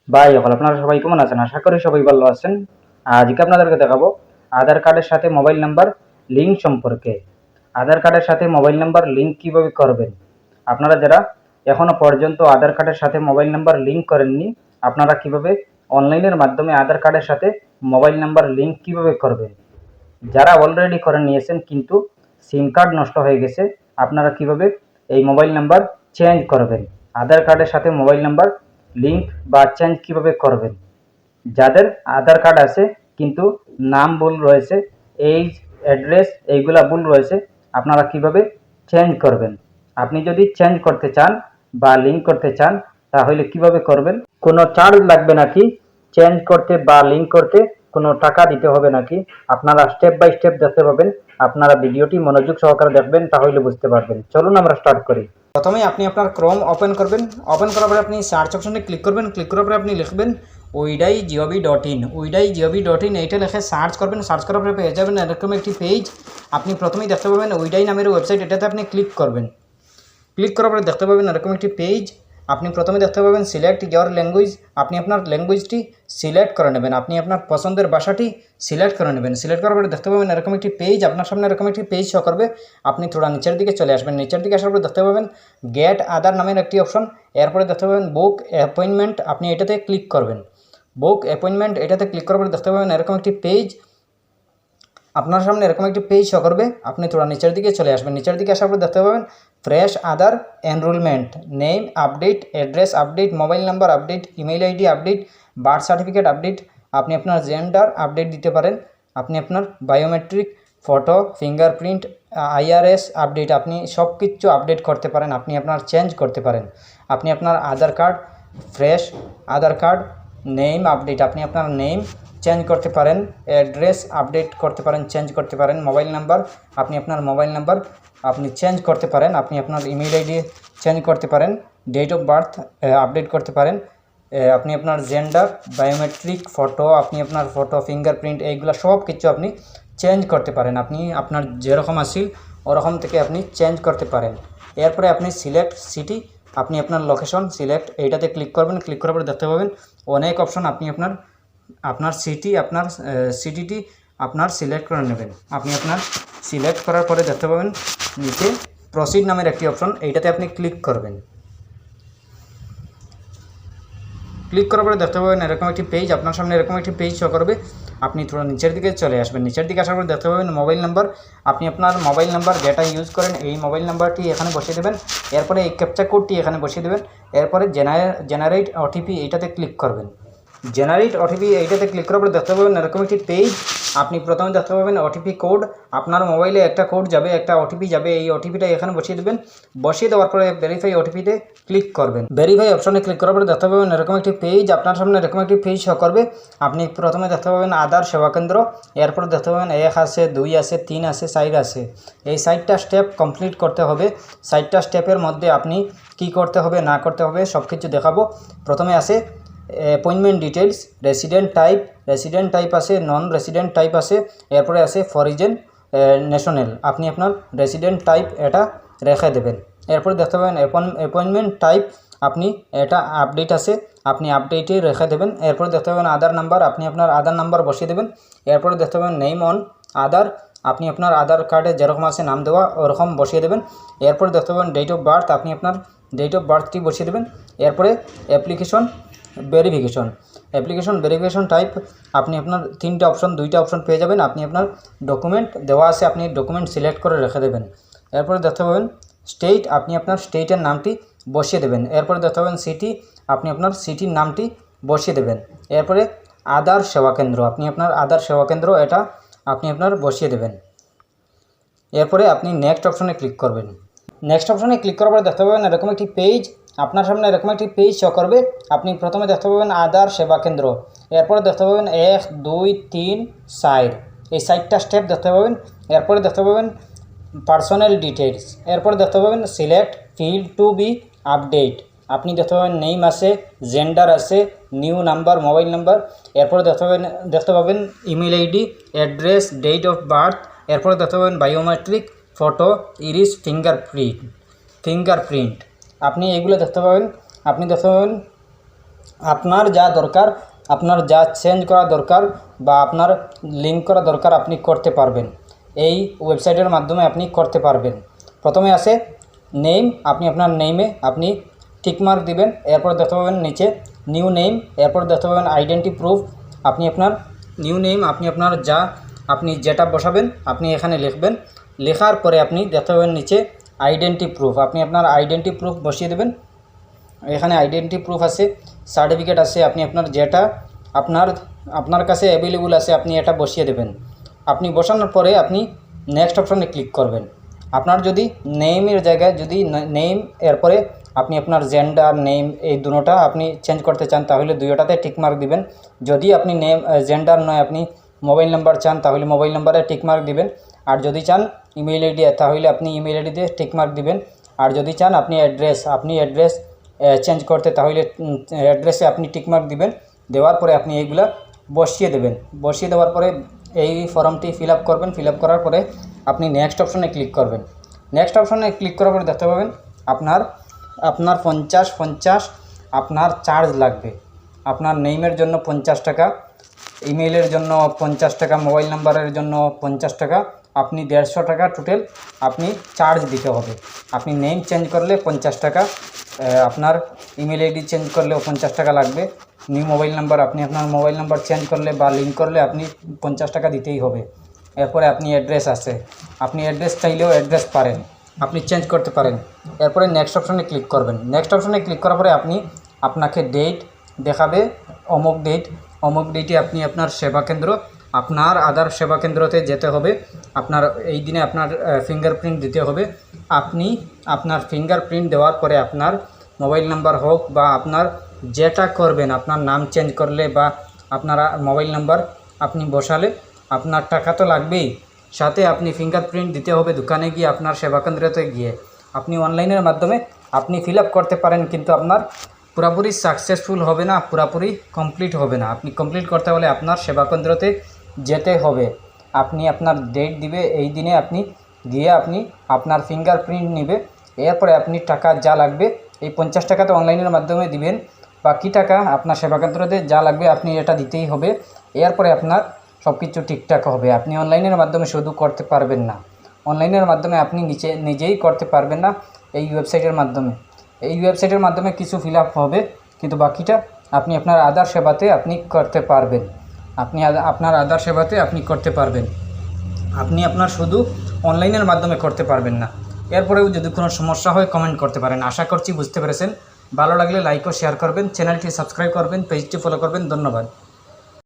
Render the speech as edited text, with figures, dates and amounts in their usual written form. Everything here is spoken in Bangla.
ভাই হল আপনারা সবাই কেমন আছেন? আশা করি সবাই ভালো আছেন। আজকে আপনাদেরকে দেখাবো আধার কার্ডের সাথে মোবাইল নাম্বার লিঙ্ক সম্পর্কে। আধার কার্ডের সাথে মোবাইল নাম্বার লিঙ্ক কিভাবে করবেন। আপনারা যারা এখনো পর্যন্ত আধার কার্ডের সাথে মোবাইল নাম্বার লিঙ্ক করেননি, আপনারা কিভাবে অনলাইনের মাধ্যমে আধার কার্ডের সাথে মোবাইল নাম্বার লিঙ্ক কিভাবে করবেন। যারা অলরেডি করে নিয়েছেন কিন্তু সিম কার্ড নষ্ট হয়ে গেছে, আপনারা কিভাবে এই মোবাইল নাম্বার চেঞ্জ করবেন, আধার কার্ডের সাথে মোবাইল নাম্বার লিঙ্ক বা চেঞ্জ কিভাবে করবেন। যাদের আধার কার্ড আছে কিন্তু নাম ভুল রয়েছে, এইজ, অ্যাড্রেস এইগুলা ভুল রয়েছে, আপনারা কিভাবে চেঞ্জ করবেন। আপনি যদি চেঞ্জ করতে চান বা লিঙ্ক করতে চান তাহলে কিভাবে করবেন, কোনো চার্জ লাগবে নাকি চেঞ্জ করতে বা লিঙ্ক করতে, কোনো টাকা দিতে হবে নাকি, আপনারা স্টেপ বাই স্টেপ দেখতে পাবেন। আপনারা ভিডিওটি মনোযোগ সহকারে দেখবেন, তাহলে বুঝতে পারবেন। চলুন আমরা স্টার্ট করি। প্রথমেই আপনি আপনার ক্রোম ওপেন করবেন। ওপেন করার পরে আপনি সার্চ অপশনে ক্লিক করবেন। ক্লিক করার পরে আপনি লিখবেন uidi.gov.in। uidi.gov.in এইটা লিখে সার্চ করবেন। সার্চ করার পরে পেয়ে যাবেন এরকম একটি পেজ। আপনি প্রথমেই দেখতে পাবেন উইডাই নামের ওয়েবসাইট, এটাতে আপনি ক্লিক করবেন। ক্লিক করার পরে দেখতে পাবেন এরকম একটি পেজ। আপনি প্রথমে দেখতে পাবেন সিলেক্ট ইয়োর ল্যাঙ্গুয়েজ। আপনি আপনার ল্যাঙ্গুয়েজটি সিলেক্ট করে নেবেন, আপনি আপনার পছন্দের ভাষাটি সিলেক্ট করে নেবেন। সিলেক্ট করার পরে দেখতে পাবেন এরকম একটি পেজ, আপনার সামনে এরকম একটি পেজ শো করবে। আপনি থোড়া নিচের দিকে চলে আসবেন। নিচের দিকে আসার পরে দেখতে পাবেন গেট আধার নামের একটি অপশন। এরপরে দেখতে পাবেন বুক অ্যাপয়েন্টমেন্ট, আপনি এটাতে ক্লিক করবেন। বুক অ্যাপয়েন্টমেন্ট এটাতে ক্লিক করার পরে দেখতে পাবেন এরকম একটি পেজ, আপনার সামনে এরকম একটি পেজ শো করবে। আপনি থোড়া নিচের দিকে চলে আসবেন। নিচের দিকে আসার পর দেখতে পাবেন fresh Aadhaar enrolment, name update, address update, mobile number update, email ID update, birth certificate update, আপনি আপনার জেন্ডার আপডেট দিতে পারেন, আপনি আপনার biometric, photo, fingerprint, IRS update, আপনি সব কিছু আপডেট করতে পারেন, আপনি আপনার চেঞ্জ করতে পারেন। আপনি আপনার আধার কার্ড, ফ্রেশ আধার কার্ড, নেম আপডেট, আপনি আপনার নেম চেঞ্জ করতে পারেন, অ্যাড্রেস আপডেট করতে পারেন, চেঞ্জ করতে পারেন, মোবাইল নাম্বার, আপনি আপনার মোবাইল নাম্বার আপনি চেঞ্জ করতে পারেন, আপনি আপনার ইমেল আইডি চেঞ্জ করতে পারেন, ডেট অফ বার্থ আপডেট করতে পারেন, আপনি আপনার জেন্ডার, বায়োমেট্রিক, ফটো, আপনি আপনার ফটো, ফিঙ্গারপ্রিন্ট এইগুলো সব কিছু আপনি চেঞ্জ করতে পারেন। আপনি আপনার যেরকম আসিল ওরকম থেকে আপনি চেঞ্জ করতে পারেন। এরপরে আপনি সিলেক্ট সিটি, আপনি আপনার লোকেশন সিলেক্ট এইটাতে ক্লিক করবেন। ক্লিক করার পরে দেখতে পাবেন অনেক অপশন, আপনি আপনার সিটিটি আপনার সিলেক্ট করে নেবেন। আপনি আপনার সিলেক্ট করার পরে দেখতে পাবেন নিচে প্রসিড নামের একটি অপশন, এইটাতে আপনি ক্লিক করবেন। ক্লিক করার পরে দেখতে পাবেন এরকম একটি পেজ, আপনার সামনে এরকম একটি পেজ শো করবে। আপনি থোড়া নিচের দিকে চলে আসবেন। নিচের দিকে আসার পরে দেখতে পাবেন মোবাইল নাম্বার, আপনি আপনার মোবাইল নাম্বার যেটা ইউজ করেন এই মোবাইল নাম্বারটি এখানে বসিয়ে দেবেন। এরপরে এই ক্যাপচা কোডটি এখানে বসিয়ে দেবেন। এরপরে জেনারেট ওটিপি এইটাতে ক্লিক করবেন। জেনারেট ওটিপি এইটাতে ক্লিক করার পরে দেখতে পাবেন এরকম একটি পেজ। আপনি প্রথমে দেখতে পাবেন ওটিপি কোড, আপনার মোবাইলে একটা কোড যাবে, একটা ওটিপি যাবে, এই ওটিপিটা এখানে বসিয়ে দেবেন। বসিয়ে দেওয়ার পরে ভেরিফাই ওটিপিতে ক্লিক করবেন। ভেরিফাই অপশনে ক্লিক করার পরে দেখতে পাবেন এরকম একটি পেজ, আপনার সামনে এরকম একটি পেজ শো করবে। আপনি প্রথমে দেখতে পাবেন আধার সেবা কেন্দ্র, এরপর দেখতে পাবেন 1 আছে, 2 আছে, 3 আছে, 4 আছে। এই 4টা স্টেপ কমপ্লিট করতে হবে। 4টা স্টেপের মধ্যে আপনি কি করতে হবে না করতে হবে সব কিছু দেখাবো। প্রথমে আছে অ্যাপয়েন্টমেন্ট ডিটেলস, রেসিডেন্ট টাইপ আছে, নন রেসিডেন্ট টাইপ আছে, এরপরে আছে ফরিজেন ন্যাশনাল, আপনি আপনার রেসিডেন্ট টাইপ এটা রেখে দেবেন। এরপরে দেখতে পাবেন অ্যাপয়েন্টমেন্ট টাইপ, আপনি এটা আপডেট আছে, আপনি আপডেটে রেখে দেবেন। এরপরে দেখতে পাবেন আধার নাম্বার, আপনি আপনার আধার নাম্বার বসিয়ে দেবেন। এরপরে দেখতে পাবেন নেম অন আধার, আপনি আপনার আধার কার্ডে যেরকম আছে নাম দেওয়া ওরকম বসিয়ে দেবেন। এরপরে দেখতে পাবেন ডেট অফ বার্থ, আপনি আপনার ডেট অফ বার্থটি বসিয়ে দেবেন। এরপরে অ্যাপ্লিকেশন ভেরিফিকেশন টাইপ, আপনি আপনার 3টা অপশন 2টা অপশন পেয়ে যাবেন। আপনি আপনার ডকুমেন্ট দেওয়া আছে, আপনি ডকুমেন্ট সিলেক্ট করে রেখে দেবেন। এরপরে দেখতে পাবেন স্টেট, আপনি আপনার স্টেটের নামটি বসিয়ে দেবেন। এরপরে দেখতে পাবেন সিটি, আপনি আপনার সিটির নামটি বসিয়ে দেবেন। এরপরে আধার সেবা কেন্দ্র, আপনি আপনার আধার সেবা কেন্দ্র এটা আপনি আপনার বসিয়ে দেবেন। এরপরে আপনি নেক্সট অপশনে ক্লিক করবেন। নেক্সট অপশনে ক্লিক করার পরে দেখতে পাবেন এরকম একটি পেজ, আপনার সামনে এরকম একটি পেজ শো করবে। আপনি প্রথমে দেখতে পাবেন আধার সেবা কেন্দ্র, এরপরে দেখতে পাবেন 1, 2, 3, 4, এই 4টা স্টেপ দেখতে পাবেন। এরপরে দেখতে পাবেন পার্সোনাল ডিটেলস, এরপরে দেখতে পাবেন select field to be update, আপনি দেখতে পাবেন নেম আছে, জেন্ডার আছে, নিউ নাম্বার, মোবাইল নাম্বার, এরপরে দেখতে পাবেন email ID, address, date of birth, এরপরে দেখতে পাবেন বায়োমেট্রিক, ফটো, ইরিস, ফিঙ্গারপ্রিন্ট, আপনি এগুলো দেখতে পাবেন। আপনি দেখতে পাবেন আপনার যা দরকার, আপনার যা চেঞ্জ করা দরকার বা আপনার লিঙ্ক করা দরকার আপনি করতে পারবেন, এই ওয়েবসাইটের মাধ্যমে আপনি করতে পারবেন। প্রথমে আছে নেম, আপনি আপনার নেমে আপনি টিকমার্ক দিবেন, এরপর দেখতে পাবেন নিচে নিউ নেম, এরপর দেখতে পাবেন আইডেন্টি প্রুফ। আপনি আপনার নিউ নেম আপনি আপনার আপনি যেটা বসাবেন আপনি এখানে লিখবেন, লেখার পরে আপনি দেখতে পাবেন নিচে আইডেন্টি প্রুফ, আপনি আপনার আইডেন্টি প্রুফ বসিয়ে দেবেন। এখানে আইডেন্টি প্রুফ আছে, সার্টিফিকেট আছে, আপনি আপনার যেটা আপনার কাছে অ্যাভেলেবল আছে আপনি এটা বসিয়ে দেবেন। আপনি বসানোর পরে আপনি নেক্সট অপশনে ক্লিক করবেন। আপনার যদি নেমের জায়গায় যদি নেম এরপরে আপনি আপনার জেন্ডার নেম এই দুটোটা আপনি চেঞ্জ করতে চান তাহলে দুইটাতে টিকমার্ক দিবেন। যদি আপনি নেম জেন্ডার নয় আপনি মোবাইল নাম্বার চান তাহলে মোবাইল নাম্বারে টিকমার্ক দিবেন। আর যদি চান ইমেল আইডি তাহলে আপনি ইমেল আইডিতে টিকমার্ক দিবেন। আর যদি চান আপনি অ্যাড্রেস চেঞ্জ করতে তাহলে অ্যাড্রেসে আপনি টিকমার্ক দিবেন। দেওয়ার পরে আপনি এইগুলা বসিয়ে দেবেন। বসিয়ে দেওয়ার পরে এই ফর্মটি ফিল আপ করবেন। ফিল আপ করার পরে আপনি নেক্সট অপশনে ক্লিক করবেন। নেক্সট অপশনে ক্লিক করার পরে দেখতে পাবেন আপনার 50 আপনার চার্জ লাগবে। আপনার নেমের জন্য 50 টাকা, ইমেইলের জন্য 50 টাকা, মোবাইল নাম্বারের জন্য 50 টাকা, আপনি 150 টাকা টোটাল আপনি চার্জ দিতে হবে। আপনি নেম চেঞ্জ করলে 50 টাকা, আপনার ইমেল আইডি চেঞ্জ করলেও 50 টাকা লাগবে। নিউ মোবাইল নাম্বার আপনি আপনার মোবাইল নাম্বার চেঞ্জ করলে বা লিঙ্ক করলে আপনি 50 টাকা দিতেই হবে। এরপরে আপনি অ্যাড্রেস আছে, আপনি অ্যাড্রেস চাইলেও অ্যাড্রেস পারেন, আপনি চেঞ্জ করতে পারেন। এরপরে নেক্সট অপশনে ক্লিক করবেন। নেক্সট অপশনে ক্লিক করার পরে আপনাকে ডেট দেখাবে, অমুক ডেটে আপনি আপনার সেবা কেন্দ্র, আপনার আধার সেবা কেন্দ্রতে যেতে হবে। আপনার এই দিনে আপনার ফিঙ্গারপ্রিন্ট দিতে হবে। আপনি আপনার ফিঙ্গারপ্রিন্ট দেওয়ার পরে আপনার মোবাইল নাম্বার হোক বা আপনার যেটা করবেন, আপনার নাম চেঞ্জ করলে বা আপনার মোবাইল নাম্বার আপনি বসালে আপনার টাকা তো লাগবেই, সাথে আপনি ফিঙ্গারপ্রিন্ট দিতে হবে দোকানে গিয়ে, আপনার সেবা কেন্দ্রতে গিয়ে। আপনি অনলাইনের মাধ্যমে আপনি ফিল আপ করতে পারেন, কিন্তু আপনার পুরোপুরি সাকসেসফুল হবে না, পুরোপুরি কমপ্লিট হবে না। আপনি কমপ্লিট করতে হলে আপনার সেবা কেন্দ্রতে যেতে হবে। আপনি আপনার ডেট দিবে, এই দিনে আপনি গিয়ে আপনি আপনার ফিঙ্গারপ্রিন্ট নেবে। এরপরে আপনি টাকা যা লাগবে এই 50 টাকা তো অনলাইনের মাধ্যমে দিবেন, বাকি টাকা আপনার সেবা কেন্দ্রতে যা লাগবে আপনি এটা দিতেই হবে। এরপরে আপনার সব কিছু ঠিকঠাক হবে। আপনি অনলাইনের মাধ্যমে শুধু করতে পারবেন না, অনলাইনের মাধ্যমে আপনি নিজেই করতে পারবেন না। এই ওয়েবসাইটের মাধ্যমে কিছু ফিল আপ হবে, কিন্তু বাকিটা আপনি আপনার আধার সেবাতে আপনি করতে পারবেন। আপনার আধার সেবাতে আপনি করতে পারবেন, আপনি আপনার শুধু অনলাইনের মাধ্যমে করতে পারবেন না। এরপরেও যদি কোনো সমস্যা হয় কমেন্ট করতে পারেন। আশা করছি বুঝতে পেরেছেন। ভালো লাগলে লাইক ও শেয়ার করবেন, চ্যানেলটি সাবস্ক্রাইব করবেন, পেজটি ফলো করবেন। ধন্যবাদ।